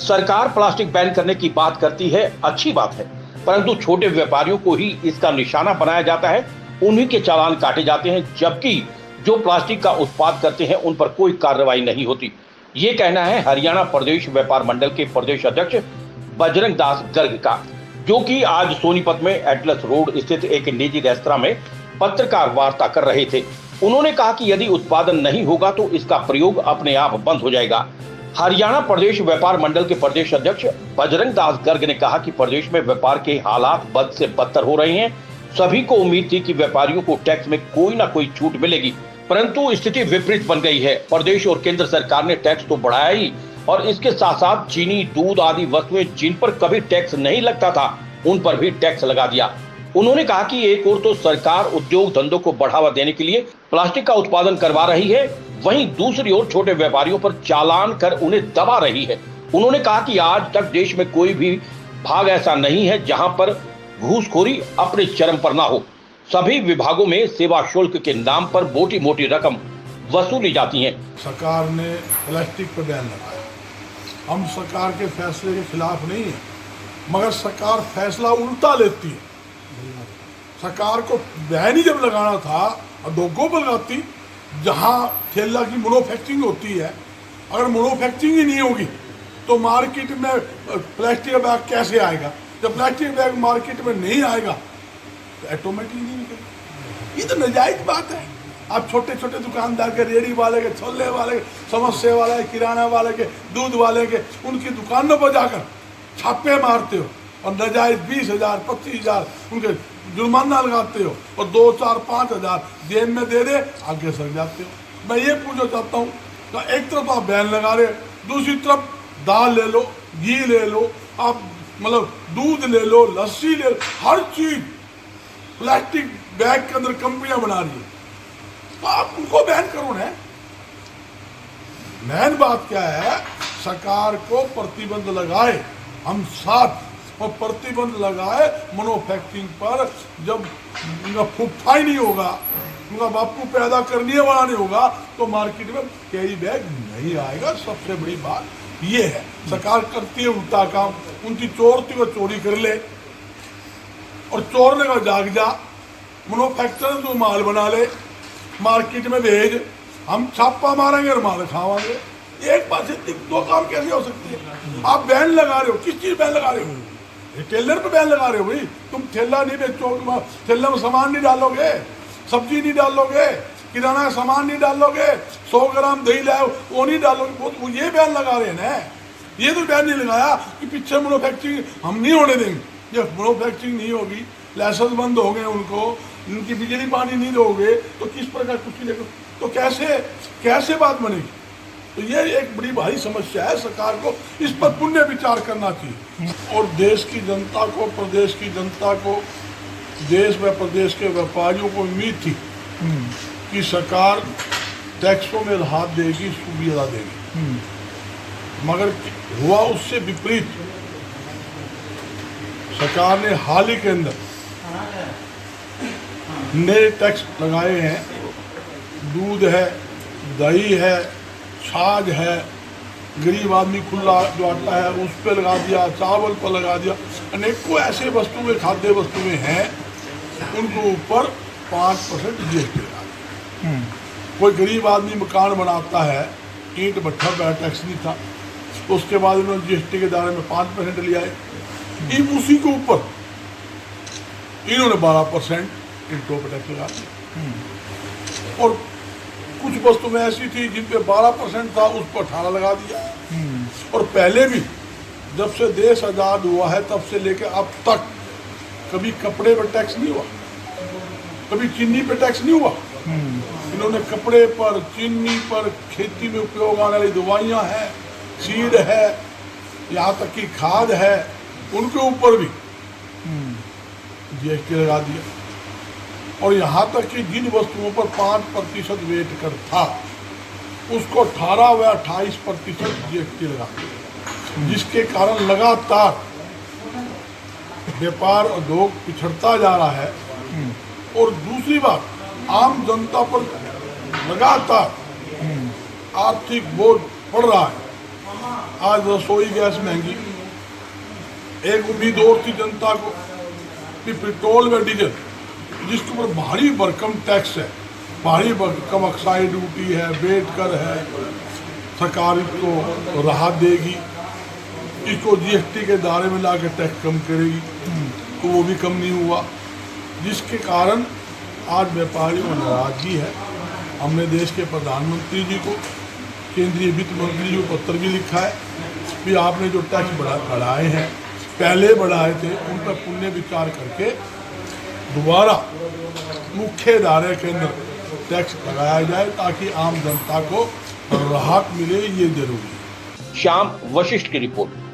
सरकार plastic ban करने की बात करती है, अच्छी बात है, परंतु छोटे व्यापारियों को ही इसका निशाना बनाया जाता है, उन्हीं के चालान काटे जाते हैं, जबकि जो प्लास्टिक का उत्पाद करते हैं उन पर कोई कार्रवाई नहीं होती। ये कहना है हरियाणा प्रदेश व्यापार मंडल के प्रदेश अध्यक्ष बजरंग दास गर्ग का, जो कि आज सोनीपत में एटलस रोड स्थित एक निजी रेस्तरां में पत्रकार वार्ता कर रहे थे। उन्होंने कहा कि यदि उत्पादन नहीं होगा तो इसका प्रयोग अपने आप बंद हो जाएगा। हरियाणा प्रदेश व्यापार मंडल के प्रदेश अध्यक्ष बजरंग दास गर्ग ने कहा कि प्रदेश में व्यापार के हालात बद से बदतर हो रहे हैं। सभी को उम्मीद थी कि व्यापारियों को टैक्स में कोई ना कोई छूट मिलेगी, परंतु स्थिति विपरीत बन गई है। प्रदेश और केंद्र सरकार ने टैक्स तो बढ़ाया ही, और इसके साथ साथ चीनी, दूध आदि वस्तुएं जिन पर कभी टैक्स नहीं लगता था, उन पर भी टैक्स लगा दिया। उन्होंने कहा कि एक ओर तो सरकार उद्योग धंधों को बढ़ावा देने के लिए प्लास्टिक का उत्पादन करवा रही है, वहीं दूसरी ओर छोटे व्यापारियों पर चालान कर उन्हें दबा रही है। उन्होंने कहा कि आज तक देश में कोई भी भाग ऐसा नहीं है जहां पर घूसखोरी अपने चरम पर ना हो। सभी विभागों में सेवा शुल्क के नाम पर मोटी मोटी रकम वसूली जाती है। सरकार ने प्लास्टिक पर बैन लगाया, हम सरकार के फैसले के खिलाफ नहीं है, मगर सरकार फैसला उल्टा लेती है। सरकार को बैन ही जब लगाना था और दोगो पर लगाती, जहाँ ठेला की मैन्युफैक्चरिंग होती है, अगर मैन्युफैक्चरिंग ही नहीं होगी तो मार्केट में प्लास्टिक का बैग कैसे आएगा? जब प्लास्टिक बैग मार्केट में नहीं आएगा तो ऑटोमेटिक नहीं निकलेगा। ये तो नाजायज बात है। आप छोटे छोटे दुकानदार के, रेडी वाले के, छोले वाले के, समोसे वाले के, किराना वाले के, दूध वाले के, उनकी दुकानों पर जाकर छापे मारते हो और नाजायज 20,000, 25,000 उनके जुर्माना लगाते हो और 2, 4, 5,000 जेब में दे दे, आगे सर जाते हो। मैं ये पूछना चाहता हूँ, तो एक तरफ आप बैन लगा रहे, दूसरी तरफ दाल ले लो, घी ले लो, आप मतलब दूध ले लो, लस्सी ले लो, हर चीज प्लास्टिक बैग के अंदर कंपनियां बना रही है, तो आप उनको बैन करो ना। मेन बात क्या है, सरकार को प्रतिबंध लगाए, हम साथ और प्रतिबंध लगाए मैन्युफैक्चरिंग पर। जब उनका फुफ्फा ही नहीं होगा, उनका बापू पैदा करने वाला नहीं होगा, तो मार्केट में कैरी बैग नहीं आएगा। सबसे बड़ी बात ये है, सरकार करती है उल्टा काम। उनकी चोर थी वो चोरी कर ले और चोर ने का जाग जा, मैन्युफैक्चरर तो माल बना ले, मार्केट में भेज, हम छापा मारेंगे और माल खावांगे। एक बात से दो काम कैसे हो सकती है? आप बैन लगा रहे हो, किस चीज बैन लगा रहे हो? रिटेलर पे बैन लगा रहे हो भाई। तुम ठेला नहीं बेचोगे, ठेला में सामान नहीं डालोगे, सब्जी नहीं डालोगे, किराना का सामान नहीं डालोगे, 100 ग्राम दही लाओ वो नहीं डालोगे, वो ये बैन लगा रहे हैं ना। ये तो बैन नहीं लगाया कि पीछे मैन्युफैक्चरिंग हम नहीं होने देंगे। जब मैन्युफैक्चरिंग नहीं होगी, लाइसेंस बंद हो गए उनको, उनकी बिजली पानी नहीं दोगे तो किस प्रकार कुछ नहीं, तो कैसे बात बनेगी? तो ये एक बड़ी भारी समस्या है। सरकार को इस पर पुण्य विचार करना चाहिए और देश की जनता को, प्रदेश की जनता को, देश व प्रदेश के व्यापारियों को उम्मीद थी कि सरकार टैक्सों में राहत देगी, सुविधा देगी, मगर हुआ उससे विपरीत। सरकार ने हाल ही के अंदर नए टैक्स लगाए हैं। दूध है, दही है, छाछ है, गरीब आदमी खुला जो आटा है उस पर लगा दिया, चावल पर लगा दिया, अनेकों ऐसे वस्तुएं, खाद्य वस्तुएं हैं, उनके ऊपर 5% GST लगा दिया। कोई गरीब आदमी मकान बनाता है, ईंट भट्ठा पर टैक्स नहीं था, उसके बाद उन्होंने GST के दायरे में 5% लिया है। उसी के ऊपर इन्होंने 12% ईंटों पर टैक्स लगा दिया और कुछ वस्तुएं ऐसी थी जिन पे 12% था, उस पर 18 लगा दिया। और पहले भी जब से देश आजाद हुआ है तब से लेकर अब तक कभी कपड़े पर टैक्स नहीं हुआ, कभी चीनी पे टैक्स नहीं हुआ। इन्होंने कपड़े पर, चीनी पर, खेती में उपयोग आने वाली दवाइयाँ हैं, सीड है, यहाँ तक कि खाद है, उनके ऊपर भी GST लगा दिया। और यहाँ तक कि जिन वस्तुओं पर 5% वेट कर था, उसको 18 व 28% GST लगा दिया, जिसके कारण लगातार व्यापार उद्योग पिछड़ता जा रहा है। और दूसरी बात, आम जनता पर लगातार आर्थिक बोझ पड़ रहा है। आज रसोई गैस महंगी। एक उम्मीद और थी जनता को कि पेट्रोल व डीजल जिसके ऊपर भारी भरकम टैक्स है, भारी भरकम एक्साइज ड्यूटी है, वेट कर है, सरकार इसको राहत देगी, इसको जीएसटी के दायरे में ला के टैक्स कम करेगी, तो वो भी कम नहीं हुआ, जिसके कारण आज व्यापारियों में नाराजगी है। हमने देश के प्रधानमंत्री जी को, केंद्रीय वित्त मंत्री जी को पत्र भी लिखा है कि आपने जो टैक्स बढ़ाए हैं, पहले बढ़ाए थे, उन पर पुनः विचार करके दोबारा मुख्य दायरे के अंदर टैक्स लगाया जाए ताकि आम जनता को राहत मिले, ये जरूरी है। श्याम वशिष्ठ की रिपोर्ट।